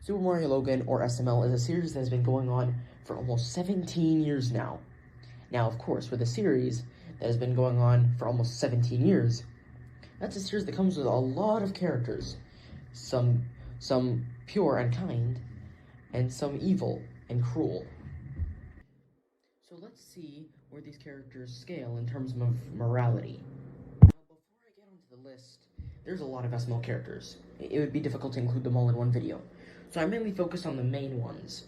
Super Mario Logan, or SML, is a series that has been going on for almost 17 years now. Now, of course, with a series that has been going on for almost 17 years, that's a series that comes with a lot of characters. Some pure and kind, and some evil and cruel. So let's see where these characters scale in terms of morality. Now, before I get onto the list, there's a lot of SML characters. It would be difficult to include them all in one video. So I mainly focused on the main ones.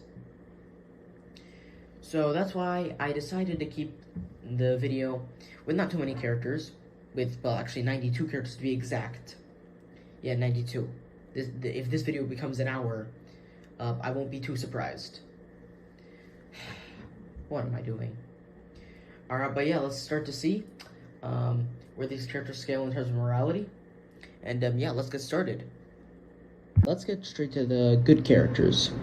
So that's why I decided to keep the video with not too many characters, with, well, actually 92 characters to be exact. Yeah, 92. If this video becomes an hour, I won't be too surprised. What am I doing? Alright, but yeah, let's start to see where these characters scale in terms of morality. And yeah, let's get started. Let's get straight to the good characters.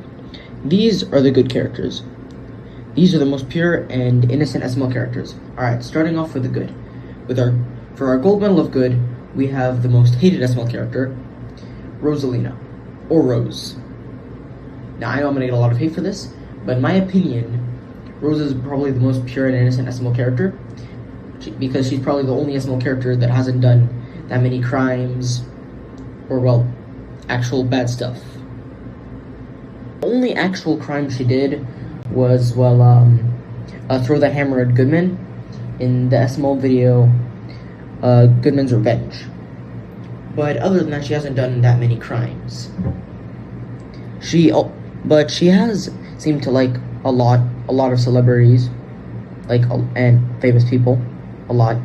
These are the good characters. These are the most pure and innocent SML characters. Alright, starting off with the good. For our gold medal of good, we have the most hated SML character, Rosalina, or Rose. Now, I know I'm going to get a lot of hate for this, but in my opinion, Rose is probably the most pure and innocent SML character, because she's probably the only SML character that hasn't done that many crimes, or, well, actual bad stuff. The only actual crime she did was, well, throw the hammer at Goodman in the SML video, Goodman's Revenge. But other than that, she hasn't done that many crimes. But she has seemed to like a lot of celebrities, and famous people, a lot.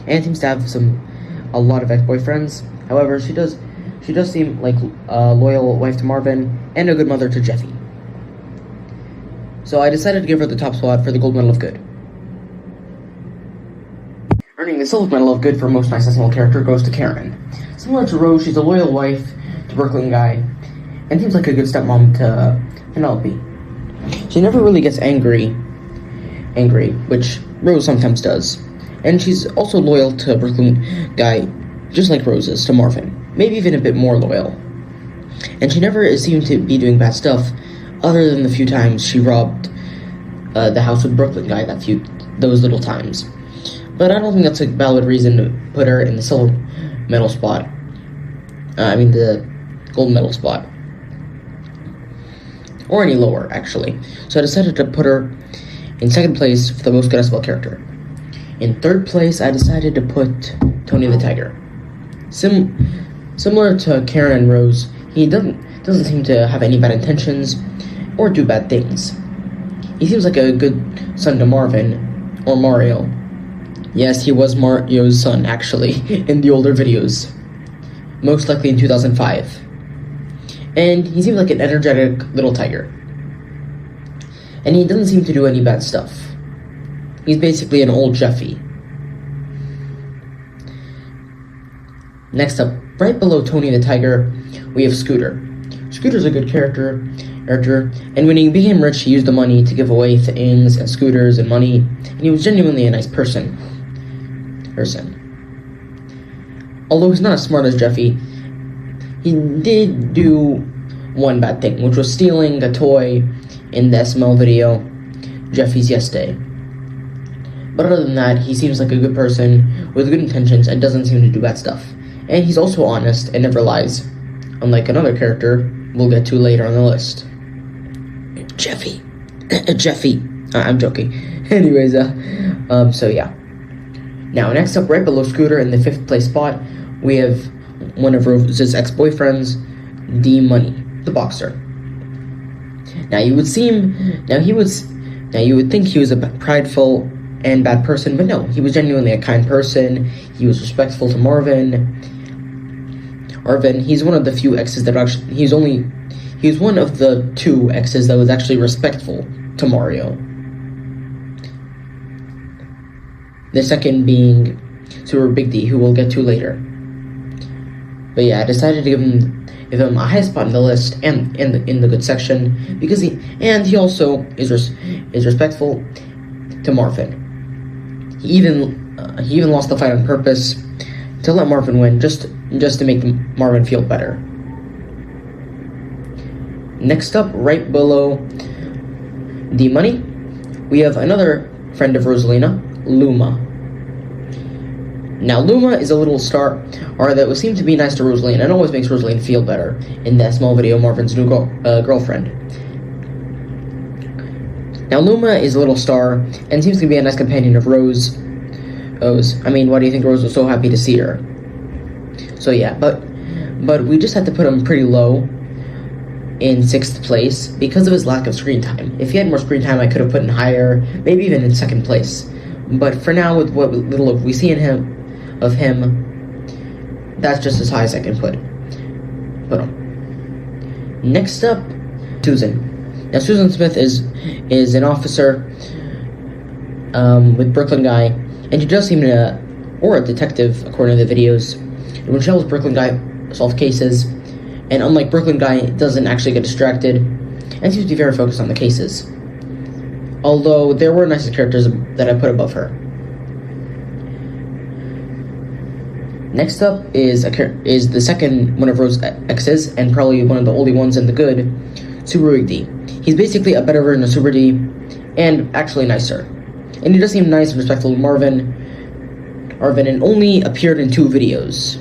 And seems to have a lot of ex-boyfriends. However, she does seem like a loyal wife to Marvin and a good mother to Jeffy. So I decided to give her the top spot for the gold medal of good. Earning the silver medal of good for most nice SML character goes to Karen. Similar to Rose, she's a loyal wife to Brooklyn guy, and seems like a good stepmom to Penelope. She never really gets angry, which Rose sometimes does. And she's also loyal to Brooklyn guy, just like Rose is to Marvin. Maybe even a bit more loyal. And she never is seen to be doing bad stuff, other than the few times she robbed the house with Brooklyn guy, those little times. But I don't think that's a valid reason to put her in the silver medal spot. The gold medal spot. Or any lower, actually. So I decided to put her in second place for the most good SML character. In third place, I decided to put Tony the Tiger. Similar to Karen and Rose, he doesn't seem to have any bad intentions or do bad things. He seems like a good son to Marvin, or Mario. Yes, he was Mario's son, actually, in the older videos. Most likely in 2005. And he seems like an energetic little tiger. And he doesn't seem to do any bad stuff. He's basically an old Jeffy. Next up, right below Tony the Tiger, we have Scooter. Scooter's a good character, and when he became rich, he used the money to give away things and scooters and money, and he was genuinely a nice person. Although he's not as smart as Jeffy, he did do one bad thing, which was stealing a toy in the SML video, Jeffy's Yes Day. But other than that, he seems like a good person with good intentions and doesn't seem to do bad stuff. And he's also honest and never lies, unlike another character we'll get to later on the list. Jeffy. I'm joking. Anyways, so yeah. Now, next up, right below Scooter in the 5th place spot, we have one of Rose's ex-boyfriends, D-Money, the boxer. Now, you would think he was a prideful and bad person, but no, he was genuinely a kind person. He was respectful to Marvin. He's one of the few exes that actually, he's one of the 2 exes that was actually respectful to Mario. The second being Super Big D, who we'll get to later. But yeah, I decided to give him a high spot in the list and in the good section because he also is respectful to Marvin. He even lost the fight on purpose to let Marvin win, just to make Marvin feel better. Next up, right below the money, we have another friend of Rosalina, Luma. Now, Luma is a little star that would seem to be nice to Rosalina and always makes Rosalina feel better in that small video, Marvin's new girlfriend. Now, Luma is a little star and seems to be a nice companion of Rose. I mean, why do you think Rose was so happy to see her? So yeah, but we just had to put him pretty low in 6th place because of his lack of screen time. If he had more screen time, I could have put him higher, maybe even in 2nd place. But for now, with what little we see in him, that's just as high as I can put him. Next up, Susan. Now, Susan Smith is an officer with Brooklyn Guy, and she does seem to, or a detective, according to the videos. And when she helps Brooklyn Guy solve cases, and unlike Brooklyn Guy, doesn't actually get distracted, and seems to be very focused on the cases. Although there were nicer characters that I put above her. Next up is the second one of Rose's exes, and probably one of the only ones in the good, Subarigdi. He's basically a better version of Subarigdi, and actually nicer. And he does seem nice and respectful to Marvin, and only appeared in 2 videos.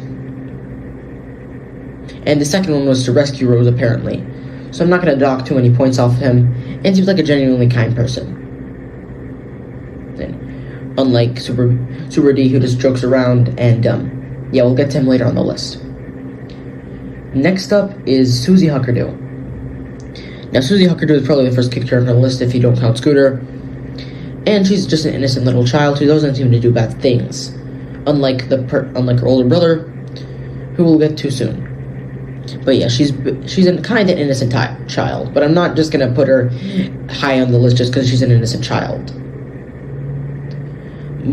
And the second one was to rescue Rose, apparently. So I'm not going to dock too many points off him, and seems like a genuinely kind person. And unlike Subarigdi, who just jokes around, and yeah, we'll get to him later on the list. Next up is Susie Huckerdoo. Now, Susie Huckerdoo is probably the first kid character on the list if you don't count Scooter. And she's just an innocent little child who doesn't seem to do bad things. Unlike her older brother, who we'll get to soon. But yeah, she's a kind of innocent child. But I'm not just going to put her high on the list just because she's an innocent child.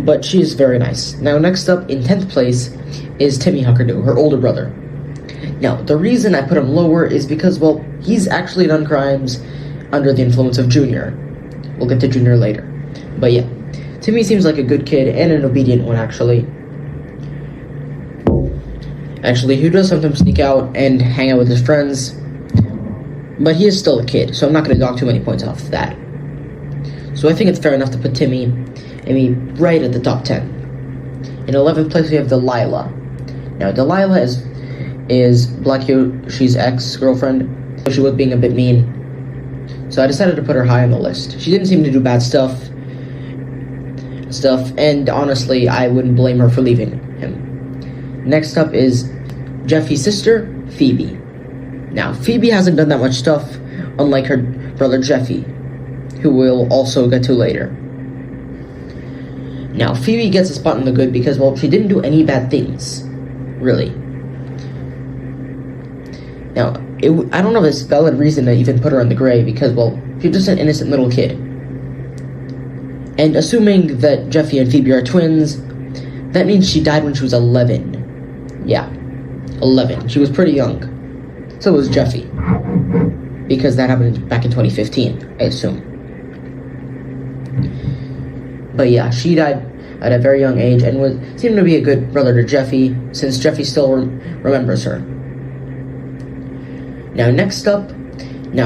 But she's very nice. Now, next up, in 10th place, is Timmy Huckerdoo, her older brother. Now, the reason I put him lower is because, well, he's actually done crimes under the influence of Junior. We'll get to Junior later. But yeah, Timmy seems like a good kid and an obedient one, actually. Who does sometimes sneak out and hang out with his friends. But he is still a kid, so I'm not going to dock too many points off that. So I think it's fair enough to put Timmy right at the top 10. In 11th place, we have Delilah. Now, Delilah is Black Yoshi's ex-girlfriend. She was being a bit mean. So I decided to put her high on the list. She didn't seem to do bad stuff, and honestly, I wouldn't blame her for leaving him. Next up is Jeffy's sister, Phoebe. Now, Phoebe hasn't done that much stuff, unlike her brother Jeffy, who we'll also get to later. Now, Phoebe gets a spot in the good because, well, she didn't do any bad things, really. Now, I don't know if there's a valid reason to even put her in the gray because, well, she's just an innocent little kid. And assuming that Jeffy and Phoebe are twins, that means she died when she was 11. Yeah, 11. She was pretty young. So was Jeffy. Because that happened back in 2015, I assume. But yeah, she died at a very young age and seemed to be a good brother to Jeffy, since Jeffy still remembers her. Now, next up,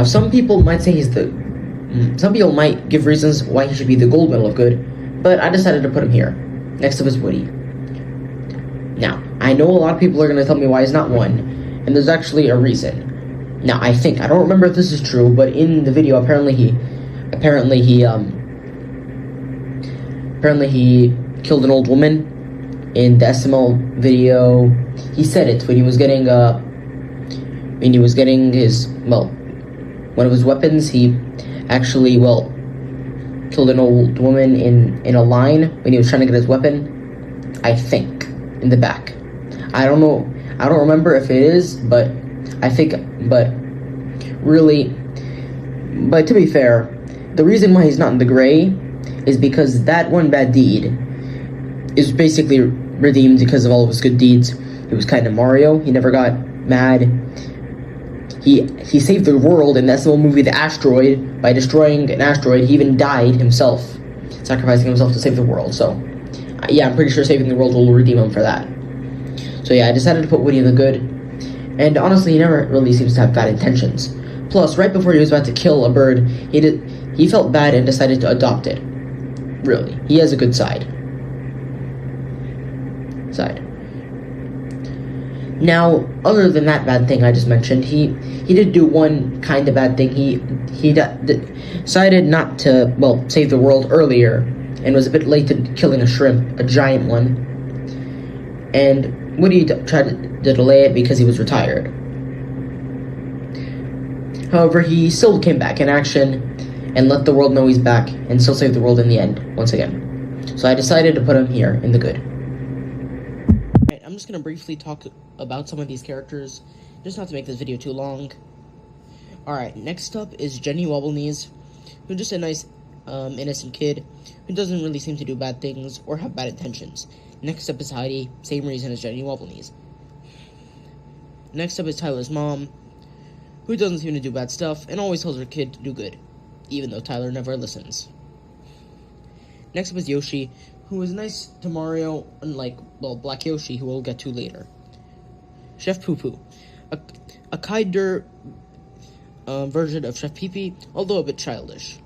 some people might say some people might give reasons why he should be the gold medal of good, but I decided to put him here. Next up is Woody. Now, I know a lot of people are going to tell me why he's not one, and there's actually a reason. Now, I don't remember if this is true, but in the video, apparently he killed an old woman. In the SML video, he said it when he was getting one of his weapons. He actually, killed an old woman in a line when he was trying to get his weapon, I think, in the back. I don't know, I don't remember if it is, but to be fair, the reason why he's not in the gray is because that one bad deed is basically redeemed because of all of his good deeds. He was kind of Mario. He never got mad. He saved the world in that SML movie, The Asteroid, by destroying an asteroid. He even died himself, sacrificing himself to save the world. So, yeah, I'm pretty sure saving the world will redeem him for that. So yeah, I decided to put Woody in the good. And honestly, he never really seems to have bad intentions. Plus, right before he was about to kill a bird, he felt bad and decided to adopt it. Really, he has a good side. Now, other than that bad thing I just mentioned, he did do one kind of bad thing. He decided not to, well, save the world earlier, and was a bit late to killing a shrimp, a giant one. And Woody tried to delay it because he was retired. However, he still came back in action and let the world know he's back, and still saved the world in the end, once again. So I decided to put him here in the good. Alright, I'm just going to briefly talk about some of these characters, just not to make this video too long. Alright, next up is Jenny WobbleKnees, who's just a nice, innocent kid, who doesn't really seem to do bad things, or have bad intentions. Next up is Heidi, same reason as Jenny WobbleKnees. Next up is Tyler's mom, who doesn't seem to do bad stuff, and always tells her kid to do good, even though Tyler never listens. Next up is Yoshi, who is nice to Mario, unlike, well, Black Yoshi, who we'll get to later. Chef Poo Poo, a kinder version of Chef Pee Pee, although a bit childish.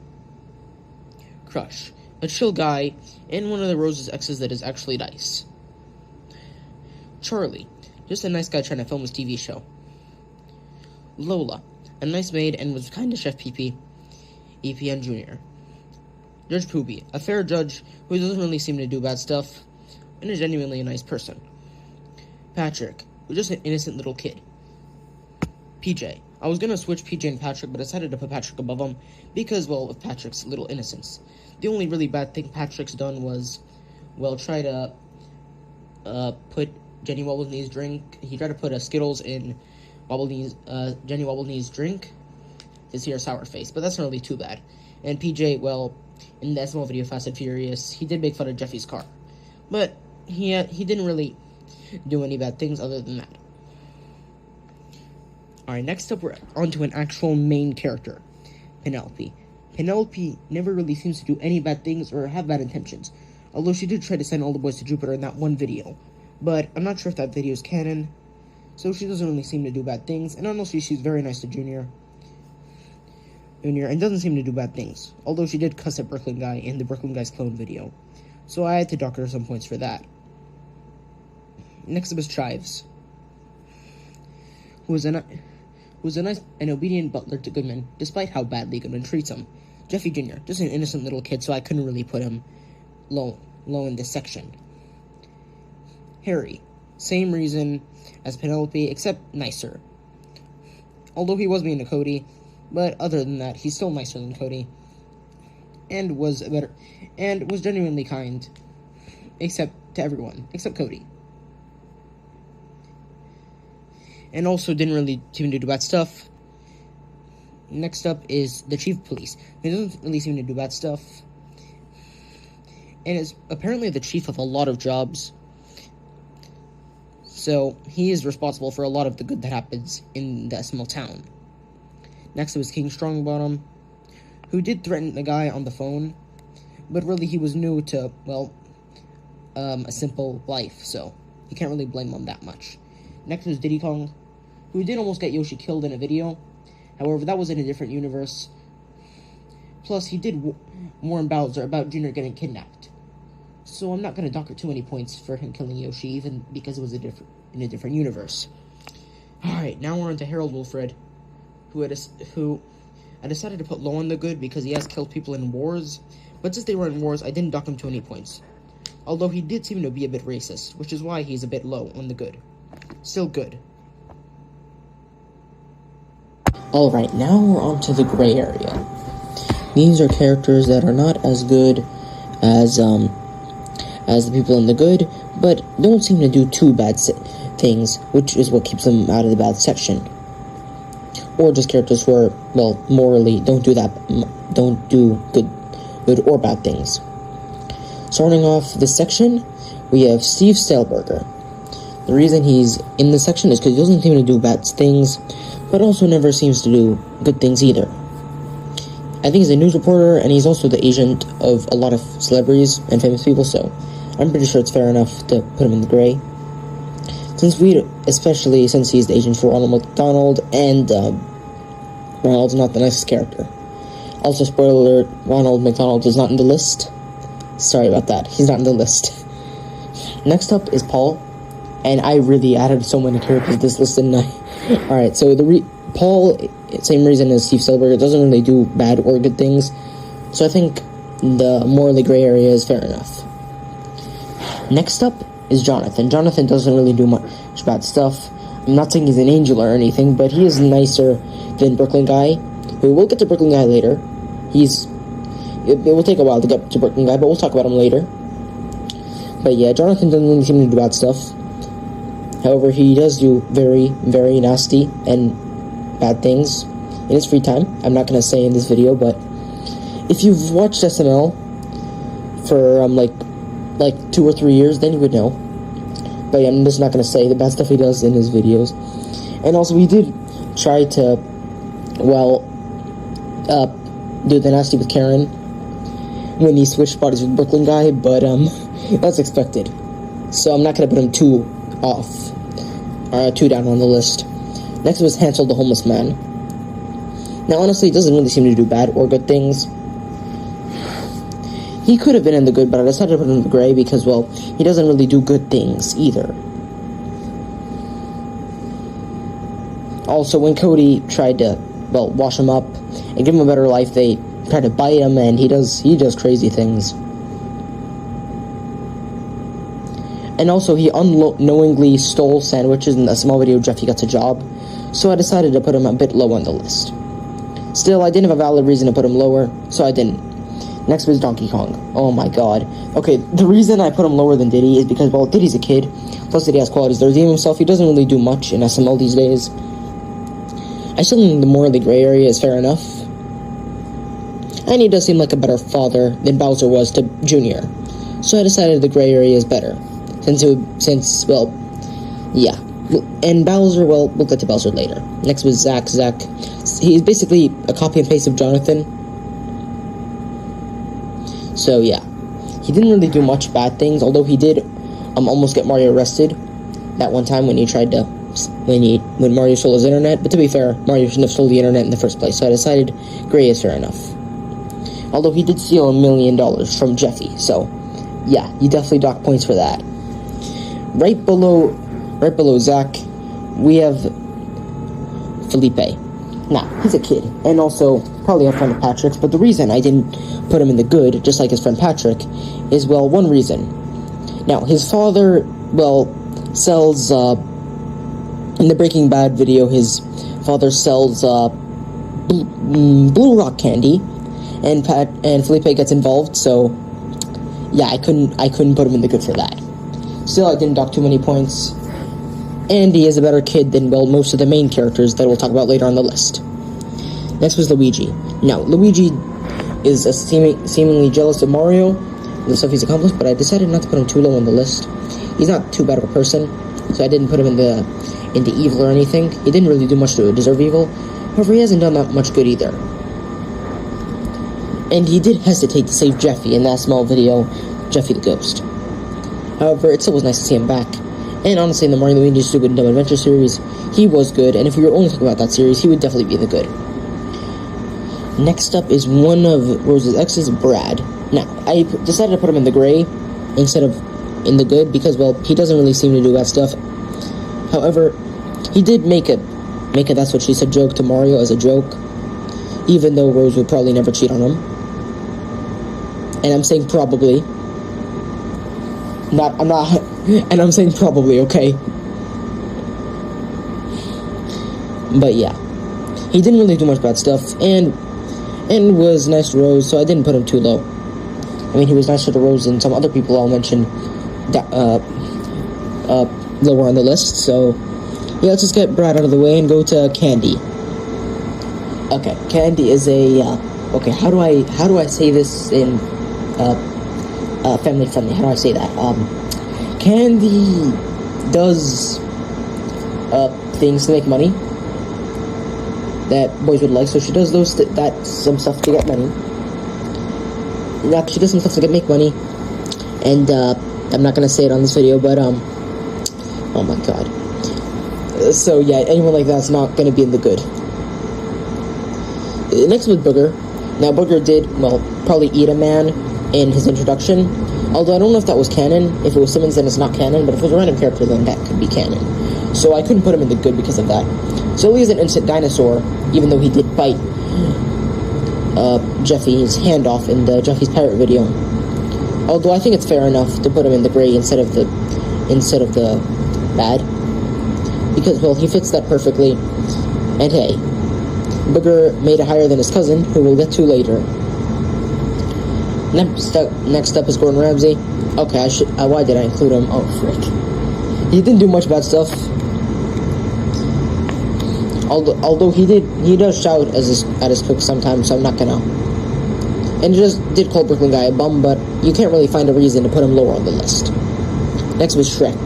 Crush, a chill guy, and one of the Rose's exes that is actually nice. Charlie, just a nice guy trying to film his TV show. Lola, a nice maid and was kind to Chef Pee Pee, EPN Jr. Judge Poobie, a fair judge who doesn't really seem to do bad stuff, and is genuinely a nice person. Patrick, who's just an innocent little kid. PJ, I was gonna switch PJ and Patrick, but I decided to put Patrick above him because, well, of Patrick's little innocence. The only really bad thing Patrick's done was, well, try to put Jenny WobbleKnees' drink. He tried to put Skittles in Jenny WobbleKnees' drink. His here sour face, but that's not really too bad. And PJ, well, in the SML video Fast and Furious, he did make fun of Jeffy's car, but he didn't really do any bad things other than that. Alright, next up we're on to an actual main character, Penelope. Penelope never really seems to do any bad things or have bad intentions, although she did try to send all the boys to Jupiter in that one video, but I'm not sure if that video is canon, so she doesn't really seem to do bad things, and honestly she's very nice to Junior, and doesn't seem to do bad things, although she did cuss at Brooklyn Guy in the Brooklyn Guy's clone video, so I had to dock her some points for that. Next up is Chives, who was a nice and obedient butler to Goodman, despite how badly Goodman treats him. Jeffy Jr., just an innocent little kid, so I couldn't really put him low in this section. Harry, same reason as Penelope, except nicer. Although he was mean to Cody, but other than that, he's still nicer than Cody, and was genuinely kind, to everyone, except Cody. And also didn't really seem to do bad stuff. Next up is the Chief of Police. He doesn't really seem to do bad stuff, and is apparently the chief of a lot of jobs. So he is responsible for a lot of the good that happens in the SML town. Next up is King Strongbottom, who did threaten the guy on the phone, but really he was new to, well, a simple life, so you can't really blame him that much. Next was Diddy Kong, who did almost get Yoshi killed in a video. However, that was in a different universe. Plus, he did warn Bowser about Junior getting kidnapped. So I'm not going to dock her too many points for him killing Yoshi, even because it was in a different universe. Alright, now we're on to Harold Wilfred, who I decided to put low on the good because he has killed people in wars, but since they were in wars, I didn't dock him 20 points. Although he did seem to be a bit racist, which is why he's a bit low on the good. Still good. Alright, now we're on to the gray area. These are characters that are not as good as the people in the good, but don't seem to do too bad things, which is what keeps them out of the bad section. Or just characters who are, well, morally don't do good or bad things. Starting off this section, we have Steve Staleberger. The reason he's in this section is because he doesn't seem to do bad things, but also never seems to do good things either. I think he's a news reporter, and he's also the agent of a lot of celebrities and famous people, so I'm pretty sure it's fair enough to put him in the gray. Especially since he's the agent for Ronald McDonald and Ronald's not the nicest character. Also, spoiler alert, Ronald McDonald is not in the list. Sorry about that. He's not in the list. Next up is Paul. And I really added so many characters to this list, didn't I? Alright, so Paul, same reason as Steve Silberger, doesn't really do bad or good things. So I think the morally gray area is fair enough. Next up is Jonathan. Jonathan doesn't really do much bad stuff. I'm not saying he's an angel or anything, but he is nicer than Brooklyn Guy. We'll get to Brooklyn Guy later. It will take a while to get to Brooklyn Guy, but we'll talk about him later. But yeah, Jonathan doesn't really seem to do bad stuff. However, he does do very, very nasty and bad things in his free time. I'm not going to say in this video, but if you've watched SML for like 2 or 3 years, then you would know. But yeah, I'm just not going to say the bad stuff he does in his videos. And also, he did try to, do the nasty with Karen when he switched bodies with Brooklyn Guy, but that's expected. So I'm not going to put him too down on the list. Next was Hansel the Homeless Man. Now, honestly, he doesn't really seem to do bad or good things. He could have been in the good, but I decided to put him in the gray because, well, he doesn't really do good things either. Also, when Cody tried to, wash him up and give him a better life, they tried to bite him, and he does crazy things. And also, he unknowingly stole sandwiches in a small video Jeffy Gets a Job, so I decided to put him a bit low on the list. Still, I didn't have a valid reason to put him lower, so I didn't. Next was Donkey Kong. Oh my god. Okay, the reason I put him lower than Diddy is because, Diddy's a kid, plus Diddy has qualities to redeem himself. He doesn't really do much in SML these days. I still think the morally gray area is fair enough. And he does seem like a better father than Bowser was to Junior. So I decided the gray area is better. Yeah. And Bowser, we'll get to Bowser later. Next was Zach. Zach, he's basically a copy and paste of Jonathan. So yeah. He didn't really do much bad things, although he did almost get Mario arrested that one time when he tried to when Mario stole his internet. But to be fair, Mario shouldn't have stole the internet in the first place, so I decided gray is fair enough. Although he did steal $1 million from Jeffy, so yeah, you definitely dock points for that. Right below Zach, we have Felipe. Now, he's a kid, and also probably a friend of Patrick's, but the reason I didn't put him in the good, just like his friend Patrick, is, one reason. Now, his father, sells, in the Breaking Bad video, his father sells, Blue Rock candy, and Felipe gets involved, so, yeah, I couldn't put him in the good for that. Still, I didn't dock too many points, and he is a better kid than, most of the main characters that we'll talk about later on the list. Next was Luigi. Now, Luigi is seemingly jealous of Mario, the stuff he's accomplished, but I decided not to put him too low on the list. He's not too bad of a person, so I didn't put him into evil or anything. He didn't really do much to deserve evil. However, he hasn't done that much good either. And he did hesitate to save Jeffy in that small video, Jeffy the Ghost. However, it still was nice to see him back. And honestly, in the Mario & Luigi Stupid and Dumb Adventure series, he was good, and if we were only talking about that series, he would definitely be the good. Next up is one of Rose's exes, Brad. Now, I decided to put him in the gray instead of in the good because, he doesn't really seem to do bad stuff. However, he did make a That's What She Said joke to Mario as a joke, even though Rose would probably never cheat on him. And I'm saying probably. And I'm saying probably, okay? But yeah. He didn't really do much bad stuff, and was nice to Rose, so I didn't put him too low. I mean, he was nicer to Rose than some other people I'll mention lower on the list, so yeah, let's just get Brad out of the way and go to Candy. Okay, Candy is a, okay, how do I say this in, family friendly? How do I say that? Candy does things to make money that boys would like, so she does some stuff to get money. Now, she does some stuff to make money, and I'm not gonna say it on this video, but oh my god. So yeah, anyone like that's not gonna be in the good. Next was Booger. Now, Booger did, well, probably eat a man in his introduction. Although I don't know if that was canon. If it was Simmons, then it's not canon. But if it was a random character, then that could be canon. So I couldn't put him in the good because of that. So he's an instant dinosaur, even though he did bite Jeffy's hand off in the Jeffy's Pirate video. Although I think it's fair enough to put him in the gray instead of the bad. Because, well, he fits that perfectly. And hey, Booger made it higher than his cousin, who we'll get to later. Next up is Gordon Ramsay. Okay, why did I include him? Oh, frick. He didn't do much bad stuff. Although he does shout at his cook sometimes, so I'm not gonna. And he just did call Brooklyn Guy a bum, but you can't really find a reason to put him lower on the list. Next was Shrek.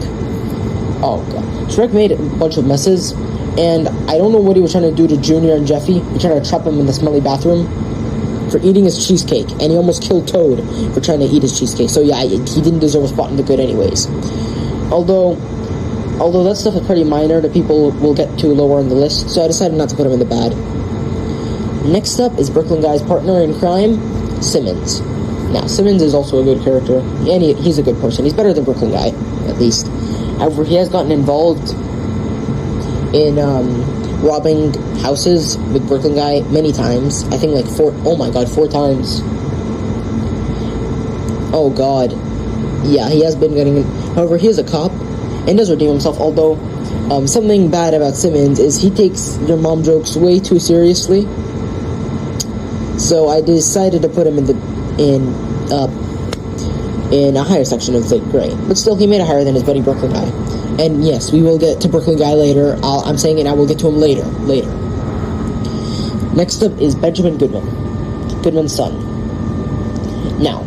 Oh god, Shrek made a bunch of messes, and I don't know what he was trying to do to Junior and Jeffy. He tried to trap him in the smelly bathroom for eating his cheesecake, and he almost killed Toad for trying to eat his cheesecake. So yeah, he didn't deserve a spot in the good anyways. Although that stuff is pretty minor that people will get to lower on the list, so I decided not to put him in the bad. Next up is Brooklyn Guy's partner in crime, Simmons. Now, Simmons is also a good character, and he's a good person. He's better than Brooklyn Guy, at least. However, he has gotten involved in robbing houses with Brooklyn Guy many times. I think like 4 times. Oh god. Yeah, he has been getting... However, he is a cop, and does redeem himself, although something bad about Simmons is he takes your mom jokes way too seriously. So I decided to put him in a higher section of the gray. But still, he made it higher than his buddy Brooklyn Guy. And yes, we will get to Brooklyn Guy later. I'm saying it, I will get to him later. Next up is Benjamin Goodman's son. Now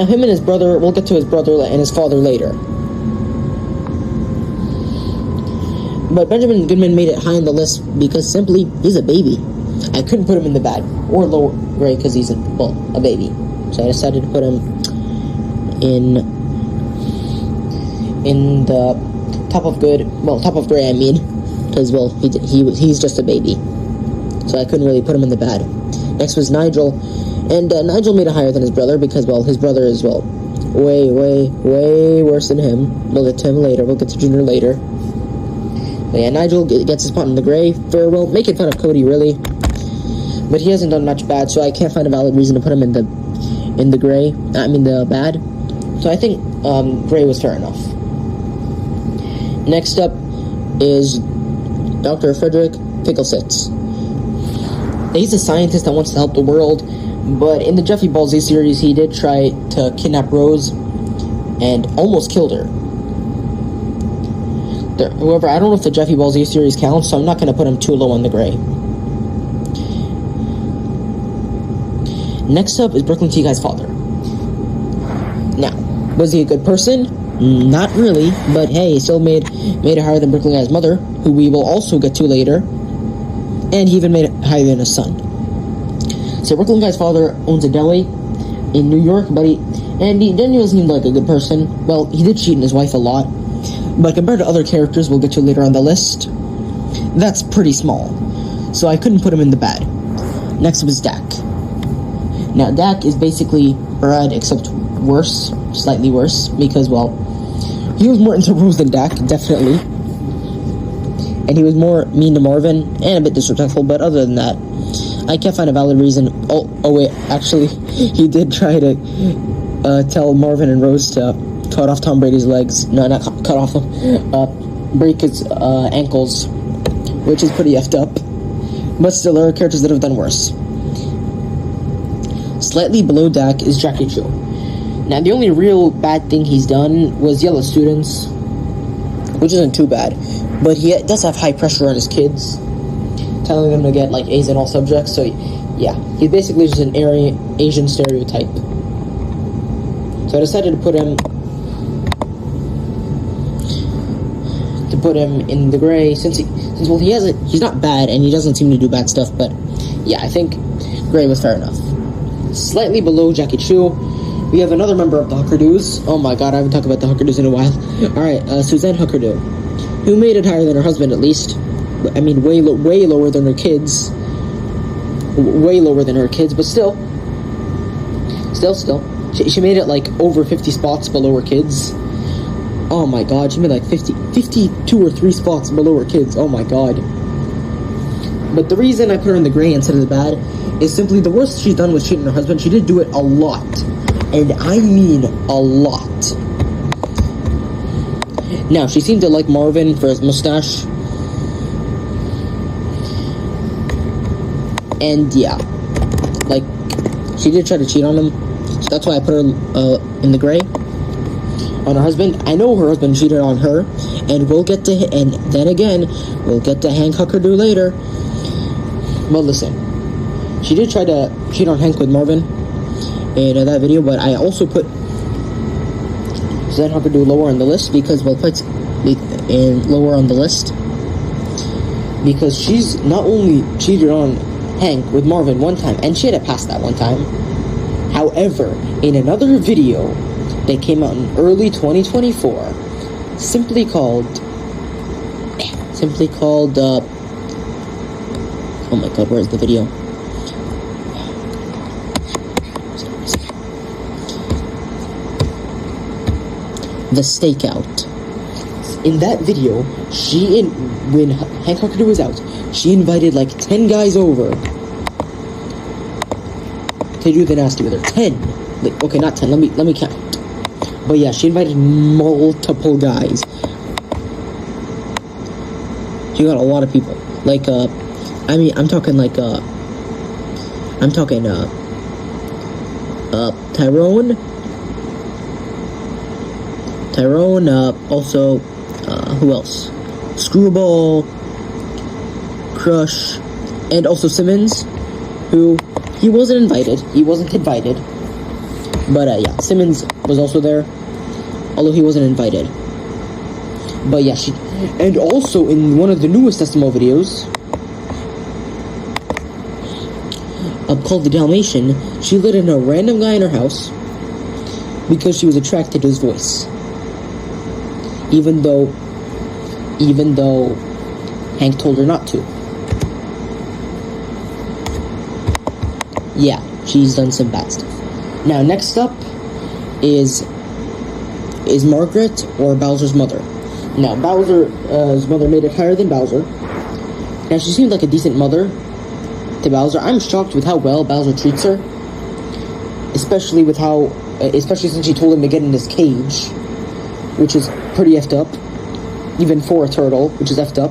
him and his brother, we'll get to his brother and his father later. But Benjamin Goodman made it high on the list because simply, he's a baby. I couldn't put him in the bad or lower gray because he's a baby. So I decided to put him in the top of good, top of gray, I mean, because, he's just a baby. So I couldn't really put him in the bad. Next was Nigel, and Nigel made it higher than his brother because, his brother is, way, way, way worse than him. We'll get to him later. We'll get to Junior later. But yeah, Nigel gets a spot in the gray for, making fun of Cody, really. But he hasn't done much bad, so I can't find a valid reason to put him in the gray. The bad. So I think gray was fair enough. Next up is Dr. Frederick Picklesitz. He's a scientist that wants to help the world, but in the Jeffy Ball Z series, he did try to kidnap Rose and almost killed her. However, I don't know if the Jeffy Ball Z series counts, so I'm not going to put him too low on the gray. Next up is Brooklyn T. Guy's father. Now, was he a good person? Not really, but hey, he still made it higher than Brooklyn Guy's mother, who we will also get to later, and he even made it higher than his son. So Brooklyn Guy's father owns a deli in New York, but he genuinely seemed like a good person. Well, he did cheat on his wife a lot, but compared to other characters we'll get to later on the list, that's pretty small. So I couldn't put him in the bad. Next was Dak. Now, Dak is basically Brad, except worse, slightly worse, because, he was more into Rose than Dak, definitely. And he was more mean to Marvin, and a bit disrespectful, but other than that, I can't find a valid reason. Oh wait, actually, he did try to tell Marvin and Rose to cut off Tom Brady's legs. No, not cut off them. Break his ankles, which is pretty effed up. But still, there are characters that have done worse. Slightly below Dak is Jackie Chu. Now, the only real bad thing he's done was yell at students, which isn't too bad, but he does have high pressure on his kids, telling them to get, A's in all subjects, so, yeah, he's basically just an Asian stereotype. So I decided to put him in the gray, since he's not bad, and he doesn't seem to do bad stuff, but, yeah, I think gray was fair enough. Slightly below Jackie Chu, we have another member of the Huckerdoos. Oh my god, I haven't talked about the Huckerdoos in a while. Alright, Suzanne Huckerdoo, who made it higher than her husband, at least. I mean, way lower than her kids. way lower than her kids, but still. She made it like over 50 spots below her kids. Oh my god, she made like 52 or 3 spots below her kids. Oh my god. But the reason I put her in the gray instead of the bad is simply the worst she's done was cheating her husband. She did do it a lot. And I mean a lot. Now, she seemed to like Marvin for his mustache. And yeah, like, she did try to cheat on him. So that's why I put her in the gray. On her husband. I know her husband cheated on her. And we'll get to, and then again, we'll get to Hank Huckerdoo later. But listen, she did try to cheat on Hank with Marvin in that video, but I also put Zen Huckerdoo lower on the list because, well, lower on the list because she's not only cheated on Hank with Marvin one time, and she had it past that one time. However, in another video that came out in early 2024, simply called, oh my god, where's the video? The Stakeout. In that video, when Hank Huckerdoo was out, she invited like 10 guys over to do the nasty with her. 10. Like, okay, not 10. Let me count. But yeah, she invited multiple guys. She got a lot of people. Like, I'm talking Tyrone, also, who else? Screwball, Crush, and also Simmons, who, he wasn't invited, but, yeah, Simmons was also there, although he wasn't invited, but yeah, and also in one of the newest SML videos, called The Dalmatian, she let in a random guy in her house, because she was attracted to his voice. Even though Hank told her not to. Yeah, she's done some bad stuff. Now, next up is Margaret or Bowser's mother. Now, Bowser's mother made it higher than Bowser. Now, she seemed like a decent mother to Bowser. I'm shocked with how well Bowser treats her. Especially since she told him to get in his cage, which is pretty effed up, even for a turtle, which is effed up.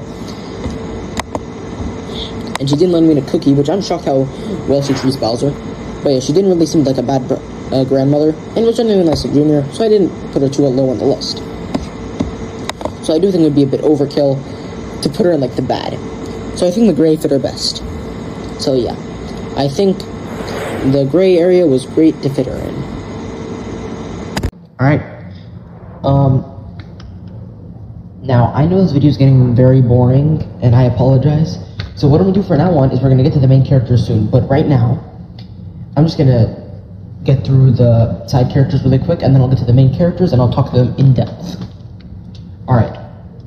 And she didn't let me in a cookie, which I'm shocked how well she treats Bowser. But yeah, she didn't really seem like a bad grandmother, and was genuinely nice to Junior, so I didn't put her too low on the list. So I do think it would be a bit overkill to put her in like the bad. So I think the gray fit her best. So yeah, I think the gray area was great to fit her in. Alright. Now, I know this video is getting very boring, and I apologize. So what I'm going to do for now on is we're going to get to the main characters soon. But right now, I'm just going to get through the side characters really quick, and then I'll get to the main characters, and I'll talk to them in depth. Alright.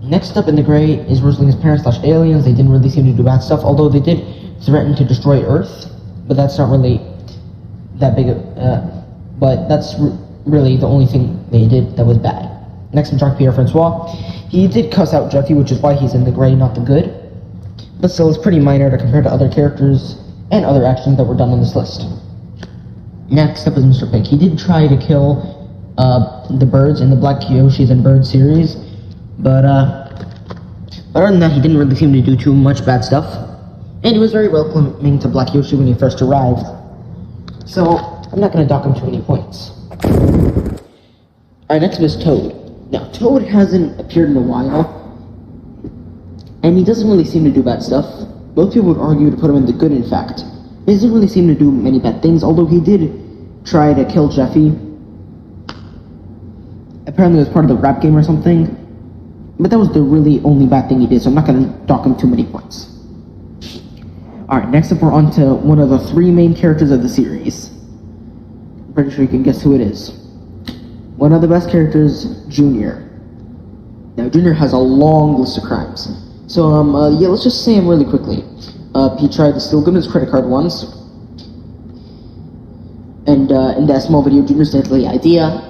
Next up in the gray is Rosalina's parents / aliens. They didn't really seem to do bad stuff, although they did threaten to destroy Earth. But that's not really that big of... but that's really the only thing they did that was bad. Next up, Jean-Pierre Francois. He did cuss out Jeffy, which is why he's in the gray, not the good. But still, it's pretty minor to compare to other characters and other actions that were done on this list. Next up is Mr. Pig. He did try to kill the birds in the Black Yoshi's and Birds series, but other than that, he didn't really seem to do too much bad stuff. And he was very welcoming to Black Yoshi when he first arrived. So, I'm not going to dock him too many points. Alright, next up is Toad. Now, Toad hasn't appeared in a while, and he doesn't really seem to do bad stuff. Most people would argue to put him in the good, in fact. He doesn't really seem to do many bad things, although he did try to kill Jeffy. Apparently it was part of the rap game or something. But that was the really only bad thing he did, so I'm not going to dock him too many points. Alright, next up we're on to one of the 3 main characters of the series. I'm pretty sure you can guess who it is. One of the best characters, Junior. Now, Junior has a long list of crimes. So, yeah, let's just say him really quickly. He tried to steal Goodman's credit card once. And in that small video, Junior stole the idea.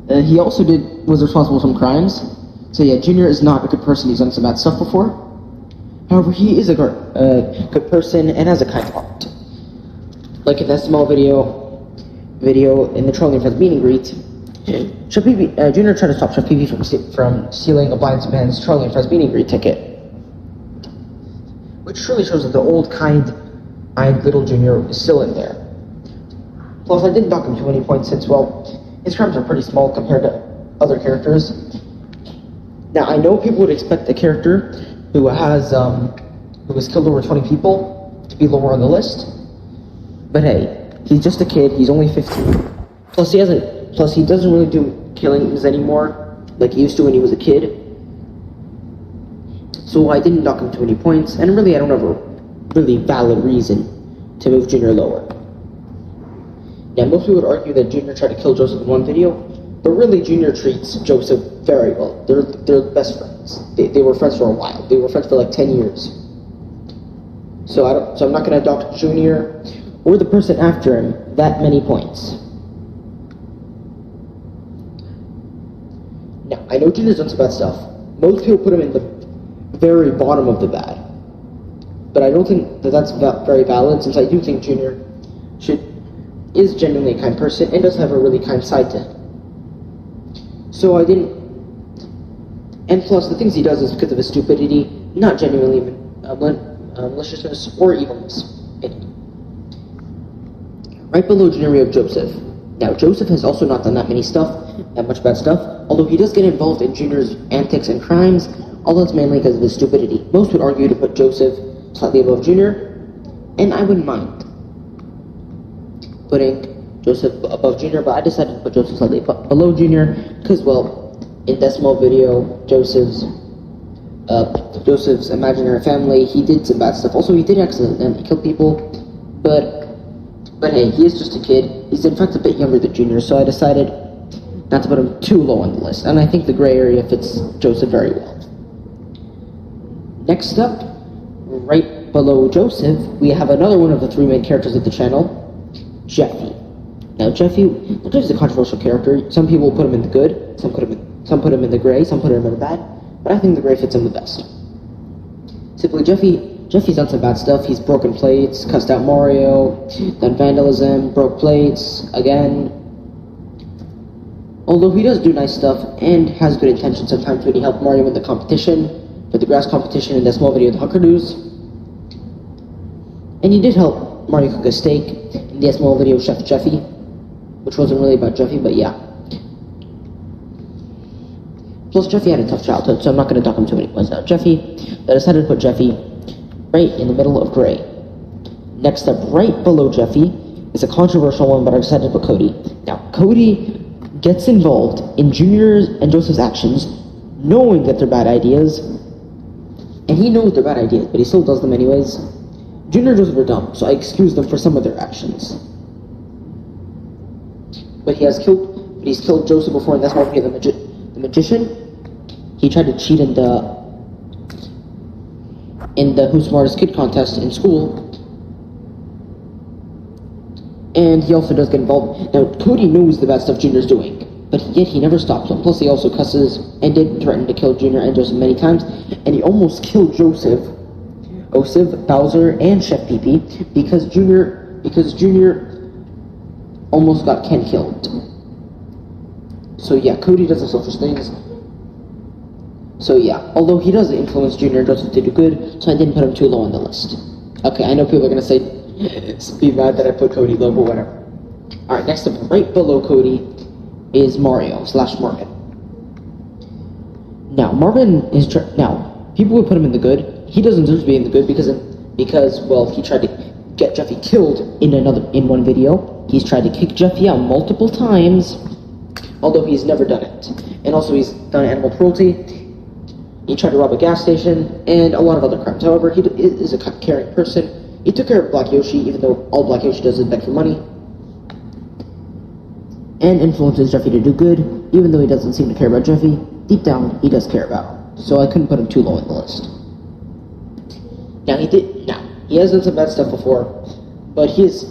He also was responsible for some crimes. So yeah, Junior is not a good person. He's done some bad stuff before. However, he is a good person and has a kind heart. Like in that small video in the Trolling Friends meet and greet, Junior tried to stop Chef Pee from stealing a blind man's Trolling Friends meet and greet ticket. Which truly shows that the old kind-eyed little Junior is still in there. Plus, I didn't dock him too many points since, well, his crimes are pretty small compared to other characters. Now, I know people would expect a character who has killed over 20 people to be lower on the list. But hey, he's just a kid, he's only 15. Plus he doesn't really do killings anymore like he used to when he was a kid. So I didn't dock him too many points, and really I don't have a really valid reason to move Junior lower. Now, most people would argue that Junior tried to kill Joseph in one video, but really Junior treats Joseph very well. They're best friends. They were friends for a while. They were friends for like 10 years. So I'm not gonna dock Junior or the person after him that many points. Now, I know Junior's done some bad stuff. Most people put him in the very bottom of the bad. But I don't think that that's very valid, since I do think Junior is genuinely a kind person and does have a really kind side to him. So I didn't... And plus, the things he does is because of his stupidity, not genuinely maliciousness or evilness. Right below Junior we have Joseph. Now, Joseph has also not done that much bad stuff, although he does get involved in Junior's antics and crimes, although it's mainly because of his stupidity. Most would argue to put Joseph slightly above Junior, and I wouldn't mind putting Joseph above Junior, but I decided to put Joseph slightly below Junior, because, well, in that small video, Joseph's imaginary family, he did some bad stuff. Also, he did accidentally kill people, but hey, he is just a kid. He's in fact a bit younger than Junior, so I decided not to put him too low on the list, and I think the gray area fits Joseph very well. Next up, right below Joseph, we have another one of the three main characters of the channel, Jeffy. Now, Jeffy's a controversial character. Some people put him in the good, some put him in the gray, some put him in the bad, but I think the gray fits him the best. Simply, Jeffy's done some bad stuff. He's broken plates, cussed out Mario, done vandalism, broke plates, again. Although he does do nice stuff and has good intentions sometimes when he helped Mario win the competition, for the grass competition in that small video of the Hucker News. And he did help Mario cook a steak in the small video of Chef Jeffy, which wasn't really about Jeffy, but yeah. Plus, Jeffy had a tough childhood, so I'm not going to dock him too many points now. Jeffy, I decided to put Jeffy right in the middle of gray. Next up, right below Jeffy, is a controversial one, but I decided to put Cody. Now, Cody gets involved in Junior's and Joseph's actions, knowing that they're bad ideas, and he knows they're bad ideas, but he still does them anyways. Junior and Joseph are dumb, so I excuse them for some of their actions. But he's killed Joseph before, and that's why we have the magician. He tried to cheat in the Who's Smartest Kid contest in school. And he also does get involved. Now, Cody knows the bad stuff Junior's doing, but yet he never stops him. Plus, he also cusses and did threaten to kill Junior and Joseph many times, and he almost killed Joseph, Bowser, and Chef Pee because Junior almost got Ken killed. So yeah, Cody does some selfish things. So yeah, although he does influence Junior and Joseph to do good, so I didn't put him too low on the list. Okay, I know people are gonna say, be mad that I put Cody low, but whatever. Alright, next up, right below Cody, is Mario/Marvin. Now, Marvin is people would put him in the good. He doesn't deserve to be in the good because well, he tried to get Jeffy killed in one video. He's tried to kick Jeffy out multiple times, although he's never done it. And also he's done animal cruelty. He tried to rob a gas station, and a lot of other crimes. However, he is a caring person. He took care of Black Yoshi, even though all Black Yoshi does is beg for money. And influences Jeffy to do good, even though he doesn't seem to care about Jeffy. Deep down, he does care about him. So I couldn't put him too low on the list. Now, He has done some bad stuff before, but he is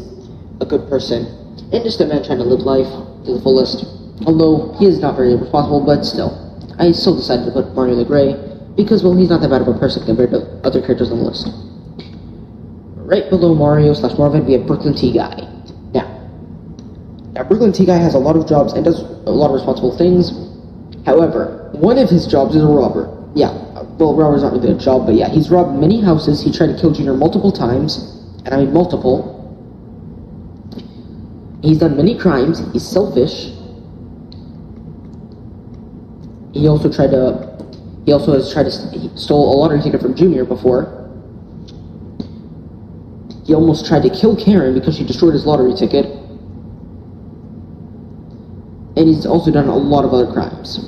a good person, and just a man trying to live life to the fullest. Although he is not very responsible, but still, I still decided to put Mario the Gray, because, well, he's not that bad of a person compared to other characters on the list. Right below Mario/Marvin, we have Brooklyn T. Guy. Now, Brooklyn T. Guy has a lot of jobs and does a lot of responsible things. However, one of his jobs is a robber. Yeah, well, robber's not really a job, but yeah, he's robbed many houses. He tried to kill Junior multiple times, and I mean multiple. He's done many crimes. He's selfish. He also has tried to stole a lottery ticket from Junior before. He almost tried to kill Karen because she destroyed his lottery ticket. And he's also done a lot of other crimes.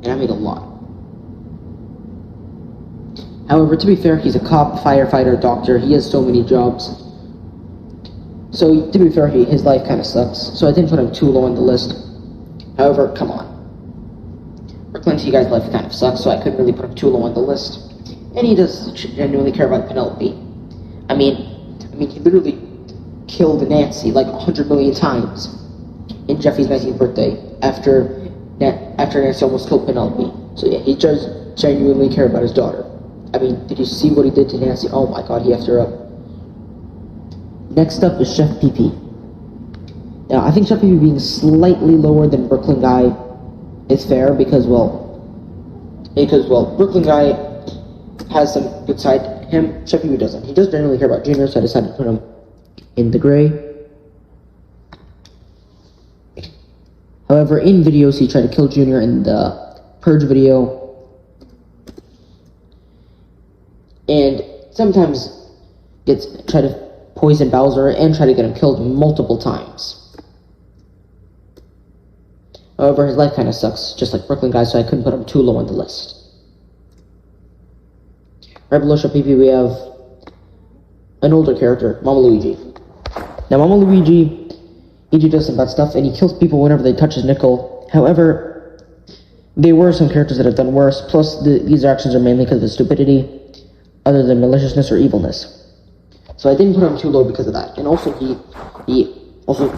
And I mean a lot. However, to be fair, he's a cop, firefighter, doctor. He has so many jobs. So, to be fair, his life kind of sucks. So I didn't put him too low on the list. However, come on. Brooklyn T. Guy's life kind of sucks, so I couldn't really put him too low on the list. And he does genuinely care about Penelope. I mean, he literally killed Nancy like 100 million times in Jeffy's 19th birthday after Nancy almost killed Penelope. So yeah, he does genuinely care about his daughter. I mean, did you see what he did to Nancy? Oh my god, he effed her up. Next up is Chef PP. Now, I think Chef PP being slightly lower than Brooklyn Guy is fair because, well, Brooklyn Guy has some good side to him. Chef PP doesn't. He does genuinely care about Junior, so I decided to put him in the gray. However, in videos, he tried to kill Junior in the Purge video. And sometimes try to poison Bowser and try to get him killed multiple times. However, his life kind of sucks, just like Brooklyn Guy, so I couldn't put him too low on the list. Right below Chef PP, we have an older character, Mama Luigi. Now, Mama Luigi does some bad stuff, and he kills people whenever they touch his nickel. However, there were some characters that have done worse, plus these actions are mainly because of stupidity, other than maliciousness or evilness. So I didn't put him too low because of that. And also, he also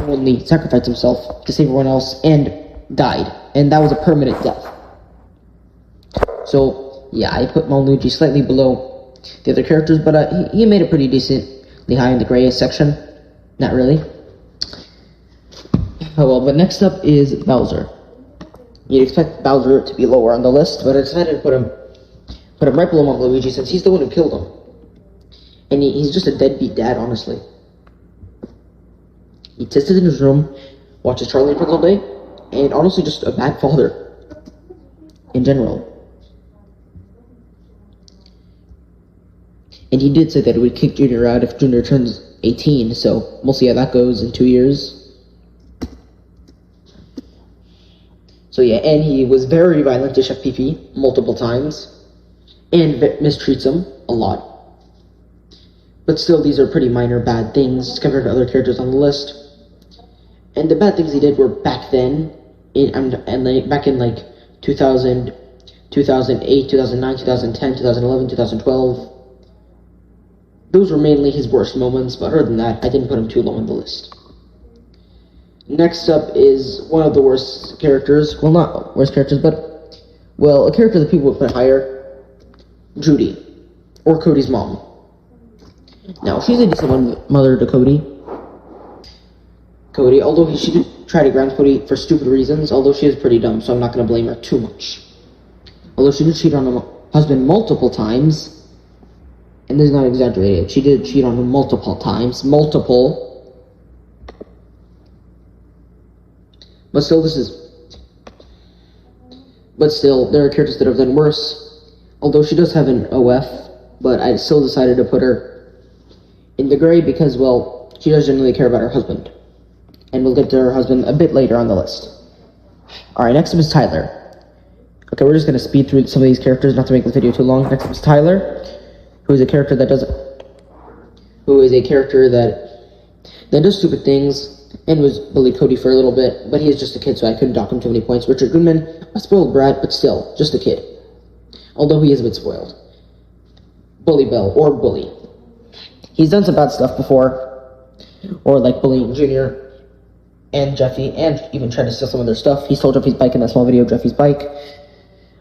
only sacrificed himself to save everyone else and died. And that was a permanent death. So, yeah, I put Mama Luigi slightly below the other characters, but he made it pretty decently high in the gray section. Not really. Oh well, but next up is Bowser. You'd expect Bowser to be lower on the list, but I decided to put him right below Mama Luigi since he's the one who killed him. And he's just a deadbeat dad, honestly. He sits in his room, watches Charlie and Friends all day, and honestly just a bad father. In general. And he did say that he would kick Junior out if Junior turns 18, so we'll see how that goes in 2 years. So yeah, and he was very violent to Chef PP multiple times, and mistreats him a lot. But still, these are pretty minor bad things compared to other characters on the list. And the bad things he did were back then, back in like 2000, 2008, 2009, 2010, 2011, 2012. Those were mainly his worst moments, but other than that, I didn't put him too low on the list. Next up is one of the worst characters. Well, not worst characters, but, well, a character that people would put higher. Judy. Or Cody's mom. Now, she's a decent mother to Cody. Although she did try to ground Cody for stupid reasons, although she is pretty dumb, so I'm not going to blame her too much. Although she did cheat on her husband multiple times, and this is not exaggerated, she did cheat on him multiple times. But still, there are characters that have done worse. Although she does have an OF, but I still decided to put her in the gray because, well, she does genuinely care about her husband. And we'll get to her husband a bit later on the list. Alright, next up is Tyler. Okay, we're just going to speed through some of these characters, not to make this video too long. Next up is Tyler, who is a character that does stupid things, and was bullied Cody for a little bit, but he is just a kid, so I couldn't dock him too many points. Richard Goodman, a spoiled brat, but still, just a kid. Although he is a bit spoiled. Bully Bill, or Bully. He's done some bad stuff before, or like bullying Junior and Jeffy, and even tried to steal some of their stuff. He stole Jeffy's bike in that small video, Jeffy's bike.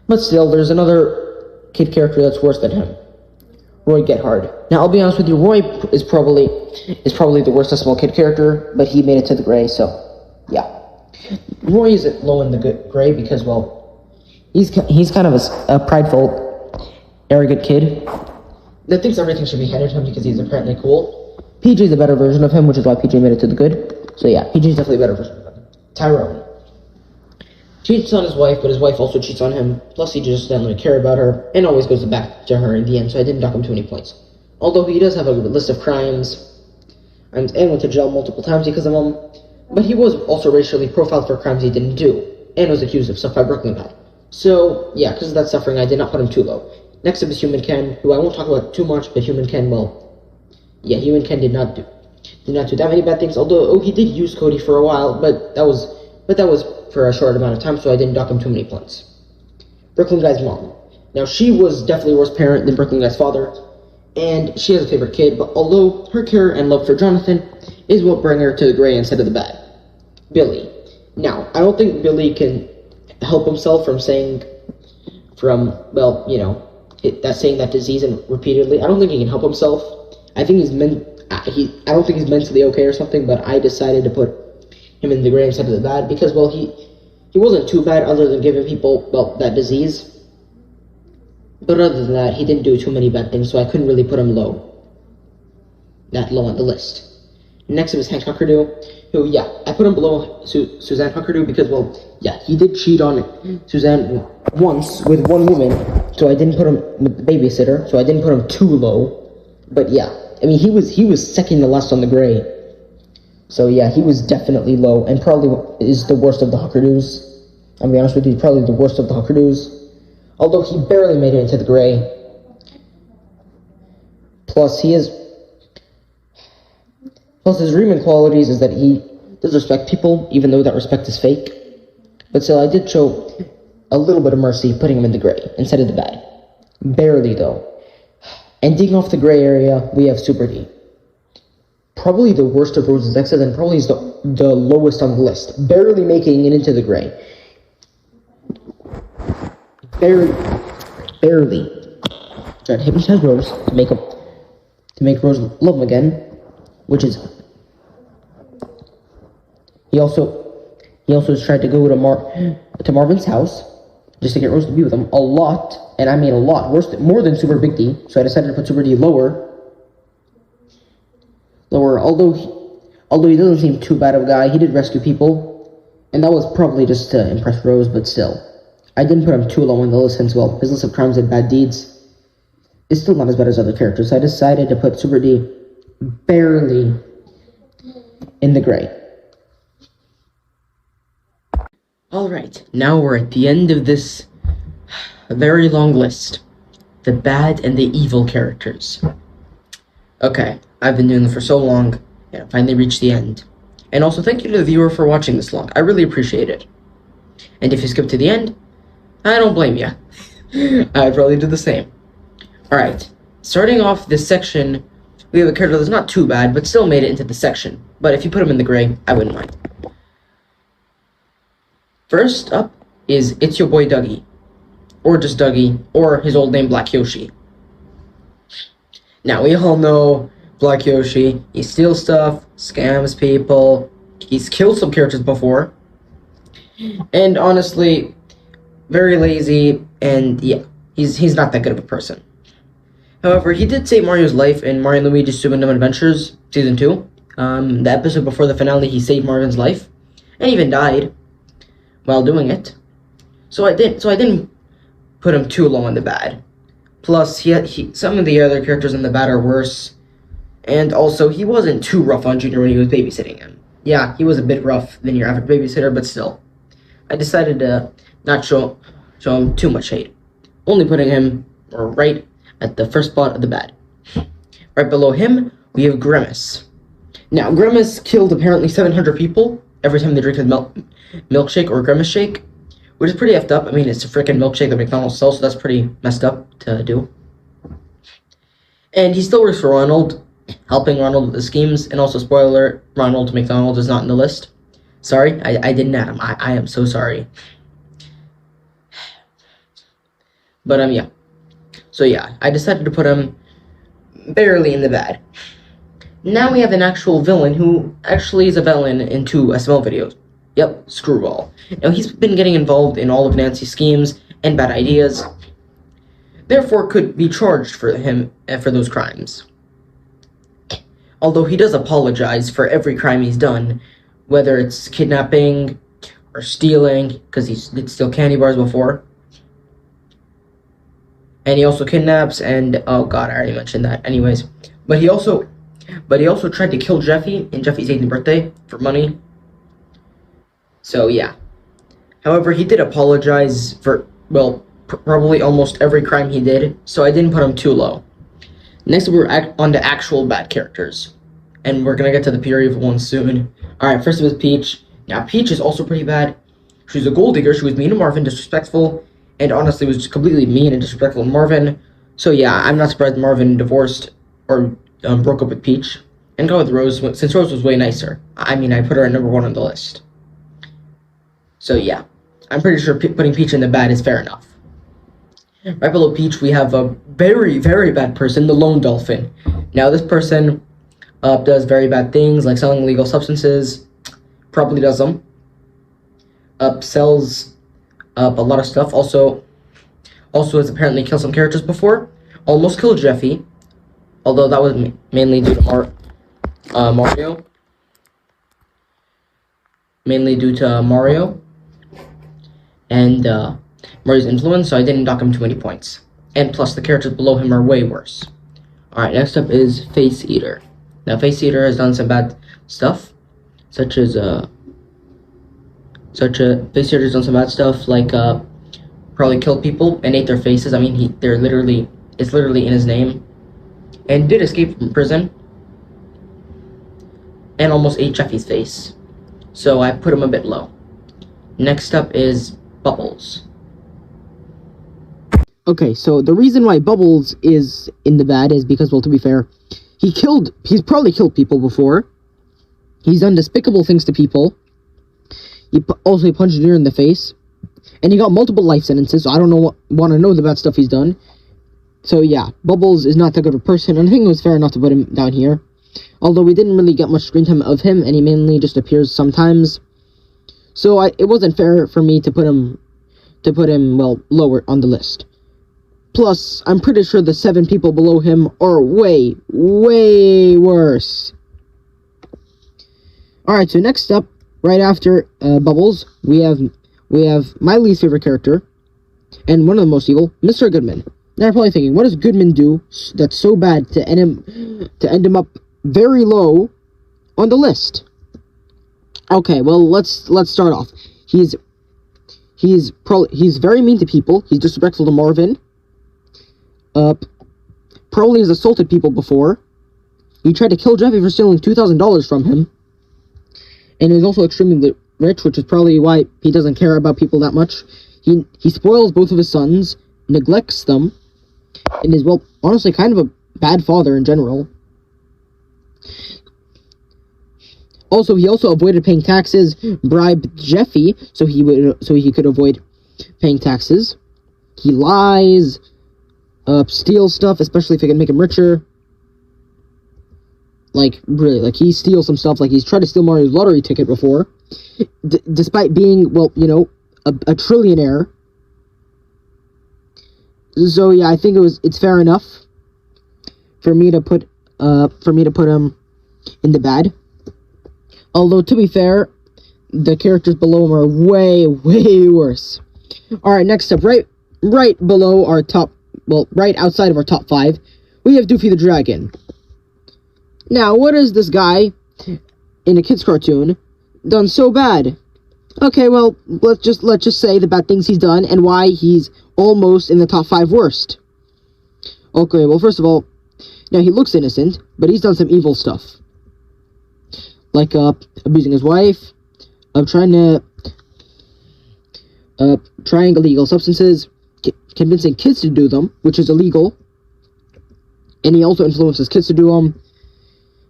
But still, there's another kid character that's worse than him. Roy Gethard. Now, I'll be honest with you, Roy is probably the worst SML kid character, but he made it to the gray, so yeah. Roy isn't low in the gray because, well, he's kind of a prideful, arrogant kid that thinks everything should be handed to him because he's apparently cool. PJ's a better version of him, which is why PJ made it to the good. So yeah, PJ's definitely a better version of him. Tyrone cheats on his wife, but his wife also cheats on him. Plus, he just doesn't really care about her, and always goes back to her in the end, so I didn't dock him too many points. Although he does have a list of crimes, and went to jail multiple times because of them, but he was also racially profiled for crimes he didn't do, and was accused of stuff by Brooklyn Bad. So, yeah, because of that suffering, I did not put him too low. Next up is Human Ken, who I won't talk about too much, but Human Ken, well, yeah, Human Ken did not do that many bad things, although he did use Cody for a while, but that was for a short amount of time, so I didn't dock him too many points. Brooklyn Guy's mom. Now, she was definitely a worse parent than Brooklyn Guy's father, and she has a favorite kid, but although her care and love for Jonathan is what bring her to the gray instead of the bad. Billy. Now, I don't think Billy can help himself from saying that disease and repeatedly. I don't think he can help himself. I think I don't think he's mentally okay or something, but I decided to put him in the gray instead of the bad because, well, he wasn't too bad other than giving people, well, that disease. But other than that, he didn't do too many bad things, so I couldn't really put him that low on the list. Next up is Hank Huckerdoo, who, yeah, I put him below Suzanne Huckerdoo because, well, yeah, he did cheat on Suzanne once with one woman, so I didn't put him with the babysitter, so I didn't put him too low. But yeah, I mean, he was second to last on the gray. So yeah, he was definitely low, and probably is the worst of the Huckerdoos. I'll be honest with you, probably the worst of the Huckerdoos. Although he barely made it into the gray. Plus his redeeming qualities is that he does respect people, even though that respect is fake. But still, I did show a little bit of mercy putting him in the gray instead of the bad. Barely, though. And digging off the gray area, we have Super D. Probably the worst of Rose's exes, and probably is the lowest on the list. Barely making it into the gray. Barely. Tried to hypnotize Rose to make Rose love him again, which is. He also tried to go to Marvin's house just to get Rose to be with him a lot, and I mean a lot, more than Super Big D. So I decided to put Super D lower. Although he doesn't seem too bad of a guy, he did rescue people, and that was probably just to impress Rose, but still. I didn't put him too low on the list since, well, his list of crimes and bad deeds is still not as bad as other characters, so I decided to put Super D barely in the gray. Alright, now we're at the end of this very long list. The bad and the evil characters. Okay, I've been doing this for so long, and I finally reached the end. And also, thank you to the viewer for watching this long. I really appreciate it. And if you skip to the end, I don't blame you. I'd probably do the same. Alright, starting off this section, we have a character that's not too bad, but still made it into the section. But if you put him in the gray, I wouldn't mind. First up is It's Your Boy Dougie. Or just Dougie, or his old name Black Yoshi. Now, we all know Black Yoshi. He steals stuff, scams people, he's killed some characters before. And honestly, very lazy, and yeah, he's not that good of a person. However, he did save Mario's life in Mario and Luigi's Super Nintendo Adventures Season 2. The episode before the finale, he saved Marvin's life, and even died while doing it. So I didn't put him too low on the bad. Plus, some of the other characters in the bad are worse, and also he wasn't too rough on Junior when he was babysitting him. Yeah, he was a bit rough than your average babysitter, but still, I decided to not show him too much hate, only putting him right at the first spot of the bad. Right below him, we have Grimace. Now, Grimace killed apparently 700 people every time they drink his milkshake or Grimace shake, which is pretty effed up. I mean, it's a freaking milkshake that McDonald's sells, so that's pretty messed up to do. And he still works for Ronald, helping Ronald with the schemes. And also, spoiler, Ronald McDonald is not in the list. Sorry, I didn't add him. I am so sorry. But, yeah. So, yeah, I decided to put him barely in the bad. Now we have an actual villain who actually is a villain in 2 SML videos. Yep, Screwball. Now, he's been getting involved in all of Nancy's schemes and bad ideas, therefore could be charged for those crimes. Although he does apologize for every crime he's done, whether it's kidnapping or stealing, because he did steal candy bars before. And he also kidnaps, and oh god, I already mentioned that. Anyways, but he also tried to kill Jeffy in Jeffy's 18th birthday for money. So yeah. However, he did apologize for, well, probably almost every crime he did, so I didn't put him too low. Next, we're on to actual bad characters, and we're gonna get to the period of one soon. Alright, first of all, Peach. Now, Peach is also pretty bad. She was a gold digger, she was mean to Marvin, disrespectful, and honestly was just completely mean and disrespectful to Marvin. So yeah, I'm not surprised Marvin divorced or broke up with Peach and got with Rose, since Rose was way nicer. I mean, I put her at number 1 on the list. So yeah, I'm pretty sure putting Peach in the bad is fair enough. Right below Peach, we have a very, very bad person, the Lone Dolphin. Now, this person does very bad things, like selling illegal substances, probably does them, sells a lot of stuff, also has apparently killed some characters before, almost killed Jeffy, although that was mainly due to Mario. Mainly due to Mario and Mario's influence, so I didn't dock him too many points. And plus, the characters below him are way worse. Alright, next up is Face Eater. Now, Face Eater has done some bad stuff, such as Face Eater has done some bad stuff, like probably killed people and ate their faces. I mean, it's literally in his name. And did escape from prison, and almost ate Jeffy's face. So I put him a bit low. Next up is Bubbles. Okay, so the reason why Bubbles is in the bad is because, well, to be fair, he's probably killed people before. He's done despicable things to people. He punched a deer in the face. And he got multiple life sentences, so I don't want to know the bad stuff he's done. So yeah, Bubbles is not that good of a person, and I think it was fair enough to put him down here. Although we didn't really get much screen time of him, and he mainly just appears sometimes. So it wasn't fair for me to put him, well, lower on the list. Plus, I'm pretty sure the 7 people below him are way, way worse. Alright, so next up, right after Bubbles, we have my least favorite character, and one of the most evil, Mr. Goodman. Now you're probably thinking, what does Goodman do that's so bad to end him up very low on the list? Okay, well, let's start off. He's very mean to people. He's disrespectful to Marvin. Probably has assaulted people before. He tried to kill Jeffy for stealing $2,000 from him. And he's also extremely rich, which is probably why he doesn't care about people that much. He spoils both of his sons, neglects them, and is, well, honestly kind of a bad father in general. Also, he also avoided paying taxes, bribed Jeffy so he could avoid paying taxes. He lies, steals stuff, especially if it can make him richer. Like, really, like, he steals some stuff, like, he's tried to steal Mario's lottery ticket before, despite being, well, you know, a trillionaire. So, yeah, I think it's fair enough for me to put him in the bad. Although, to be fair, the characters below him are way, way worse. Alright, next up, right below our top, well, right outside of our top 5, we have Doofy the Dragon. Now, what is this guy in a kid's cartoon done so bad? Okay, well, let's just say the bad things he's done and why he's almost in the top 5 worst. Okay, well, first of all, now he looks innocent, but he's done some evil stuff. Like, abusing his wife, trying illegal substances, convincing kids to do them, which is illegal, and he also influences kids to do them.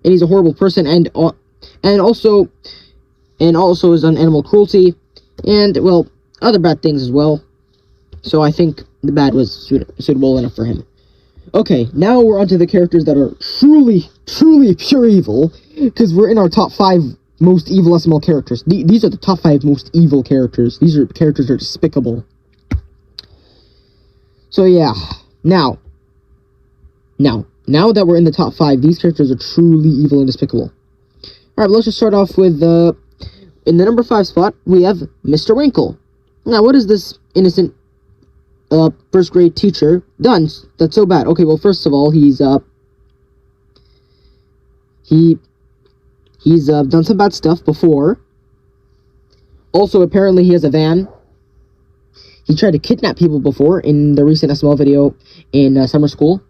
And he's a horrible person, and also has done animal cruelty, and well, other bad things as well. So I think the bad was suitable enough for him. Okay, now we're on to the characters that are truly pure evil, because we're in our top 5 most evil SML characters. These are the top 5 most evil characters. These are characters that are despicable. So yeah, now that we're in the top 5, these characters are truly evil and despicable. Alright, let's just start off with, in the number 5 spot, we have Mr. Winkle. Now, what has this innocent, first grade teacher done that's so bad? Okay, well, first of all, he's done some bad stuff before. Also, apparently, he has a van. He tried to kidnap people before in the recent SML video in summer school.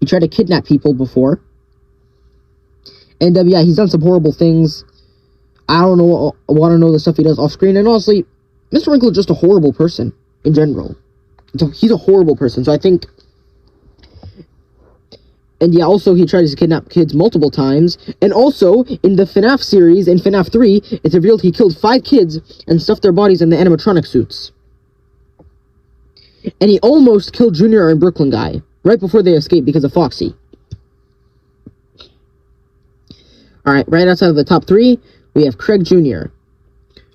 He tried to kidnap people before. And, yeah, he's done some horrible things. I don't know, want to know the stuff he does off screen. And honestly, Mr. Winkle is just a horrible person in general. So he's a horrible person. So I think... And yeah, also he tries to kidnap kids multiple times. And also, in the FNAF series, in FNAF 3, it's revealed he killed 5 kids and stuffed their bodies in the animatronic suits. And he almost killed Junior and Brooklyn Guy right before they escaped because of Foxy. Alright, right outside of the top 3, we have Craig Jr.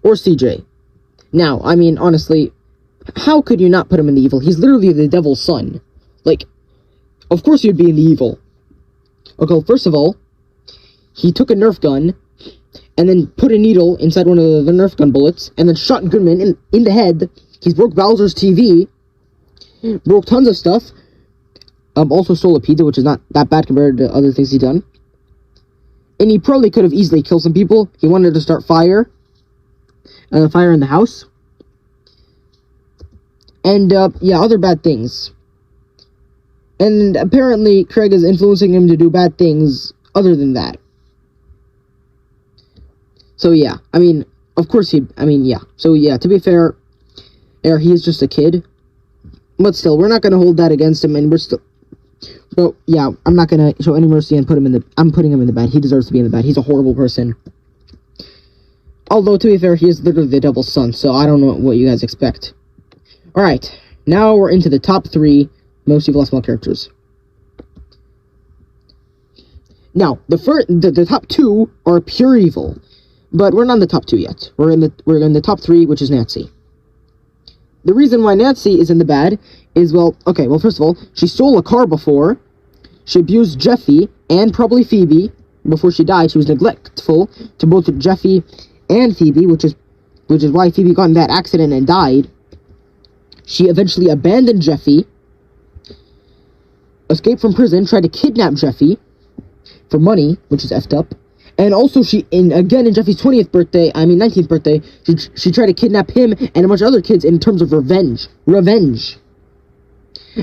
Or CJ. Now, I mean, honestly, how could you not put him in the evil? He's literally the devil's son. Like, of course he'd be in the evil. Okay, well, first of all, he took a Nerf gun and then put a needle inside one of the Nerf gun bullets and then shot Goodman in the head. He's broke Bowser's TV, broke tons of stuff, also stole a pizza, which is not that bad compared to other things he's done. And he probably could have easily killed some people. He wanted to start fire in the house. And, yeah, other bad things. And apparently, Craig is influencing him to do bad things other than that. So, yeah. I mean, of course yeah. So, yeah, to be fair, he is just a kid. But still, we're not going to hold that against him, and we're still... So, yeah, I'm not going to show any mercy and I'm putting him in the bed. He deserves to be in the bed. He's a horrible person. Although, to be fair, he is literally the devil's son, so I don't know what you guys expect. Alright, now we're into the top 3 most evil SML characters. Now, the top 2 are pure evil, but we're not in the top 2 yet. We're in the top 3, which is Nancy. The reason why Nancy is in the bad is, well, okay, well, first of all, she stole a car before, she abused Jeffy, and probably Phoebe. Before she died, she was neglectful to both Jeffy and Phoebe, which is why Phoebe got in that accident and died. She eventually abandoned Jeffy, escaped from prison, tried to kidnap Jeffy for money, which is effed up. And also, again, in Jeffy's 19th birthday, she tried to kidnap him and a bunch of other kids in terms of revenge.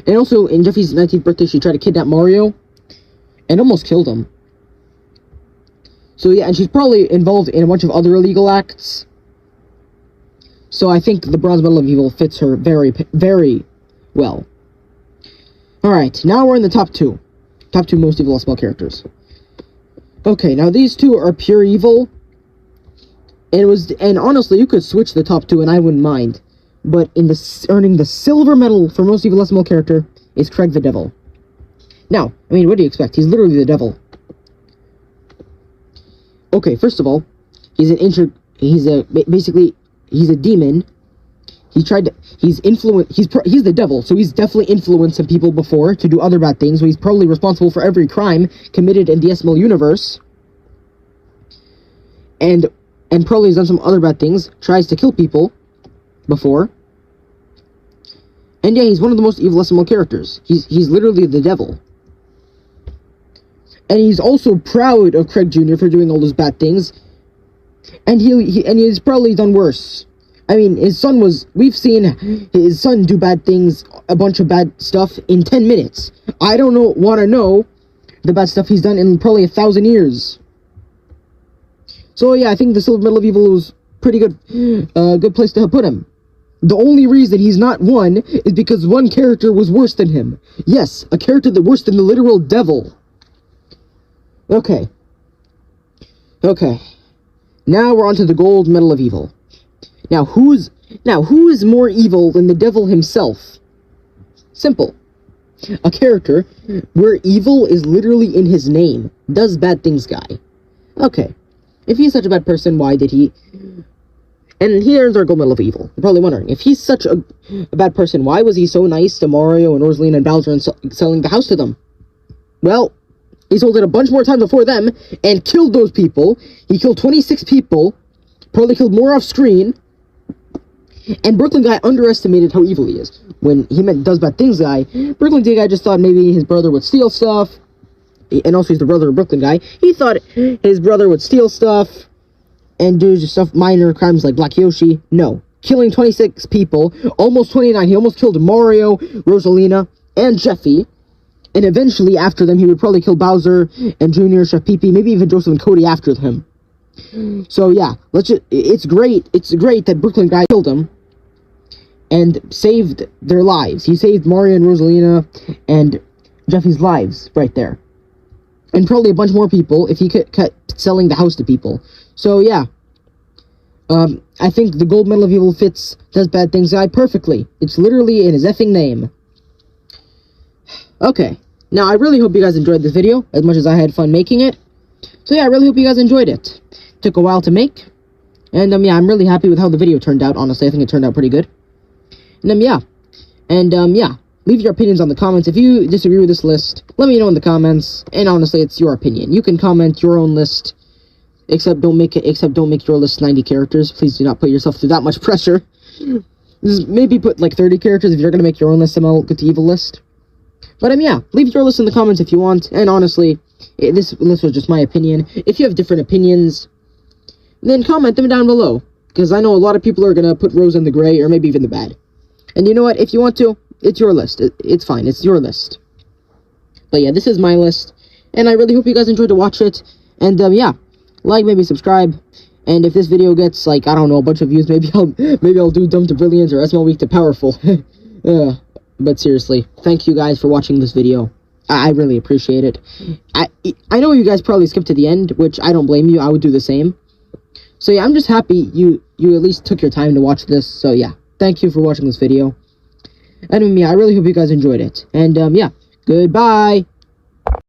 And also, in Jeffy's 19th birthday, she tried to kidnap Mario and almost killed him. So, yeah, and she's probably involved in a bunch of other illegal acts. So, I think the Bronze Medal of Evil fits her very, very well. Alright, now we're in the top 2. Top 2 most evil SML characters. Okay, now these 2 are pure evil. And honestly, you could switch the top 2 and I wouldn't mind. But earning the silver medal for most evil SML character is Craig the Devil. Now, I mean, what do you expect? He's literally the devil. Okay, first of all, he's a demon. He's the devil, so he's definitely influenced some people before to do other bad things, so he's probably responsible for every crime committed in the SML universe. And probably has done some other bad things, tries to kill people before. And yeah, he's one of the most evil SML characters. He's literally the devil. And he's also proud of Craig Jr. for doing all those bad things. And he's probably done worse. I mean, we've seen his son do bad things, a bunch of bad stuff in 10 minutes. I don't want to know the bad stuff he's done in probably 1,000 years. So yeah, I think the Silver Medal of Evil was pretty good place to put him. The only reason he's not one is because one character was worse than him. Yes, a character that worse than the literal devil. Okay. Okay. Now we're on to the gold medal of evil. Now who is more evil than the devil himself? Simple. A character where evil is literally in his name. Does bad things guy. Okay. If he's such a bad person, why did he... And he earns our gold medal of evil. You're probably wondering, if he's such a bad person, why was he so nice to Mario and Rosalina and Bowser and selling the house to them? Well, he sold it a bunch more times before them and killed those people. He killed 26 people, probably killed more off screen. And Brooklyn Guy underestimated how evil he is. When he meant does bad things guy, Brooklyn Guy just thought maybe his brother would steal stuff. And also he's the brother of Brooklyn Guy. He thought his brother would steal stuff and do just stuff, minor crimes like Black Yoshi. No. Killing 26 people, almost 29. He almost killed Mario, Rosalina, and Jeffy. And eventually, after them, he would probably kill Bowser and Junior, Chef Pee-Pee, maybe even Joseph and Cody after him. So yeah, it's great that Brooklyn Guy killed him and saved their lives. He saved Mario and Rosalina and Jeffy's lives right there. And probably a bunch more people if he kept selling the house to people. So yeah, I think the gold medal of evil fits does bad things guy perfectly. It's literally in his effing name. Okay, now I really hope you guys enjoyed this video as much as I had fun making it. So yeah, I really hope you guys enjoyed it. Took a while to make, and yeah, I'm really happy with how the video turned out. Honestly, I think it turned out pretty good. And yeah, leave your opinions on the comments. If you disagree with this list, let me know in the comments. And honestly, it's your opinion. You can comment your own list. Except don't make your list 90 characters. Please do not put yourself through that much pressure. Just maybe put like 30 characters if you're gonna make your own SML Good to Evil list. But yeah, leave your list in the comments if you want. And honestly, this list was just my opinion. If you have different opinions, then comment them down below. Because I know a lot of people are gonna put Rose in the gray or maybe even the bad. And you know what? If you want to, it's your list. It's fine. It's your list. But yeah, this is my list. And I really hope you guys enjoyed to watch it. And yeah. Like, maybe subscribe, and if this video gets, like, I don't know, a bunch of views, maybe I'll do Dumb to Brilliant or SML Weak to Powerful. But seriously, thank you guys for watching this video. I really appreciate it. I know you guys probably skipped to the end, which I don't blame you. I would do the same. So yeah, I'm just happy you at least took your time to watch this. So yeah, thank you for watching this video. And yeah, I really hope you guys enjoyed it. And yeah, goodbye.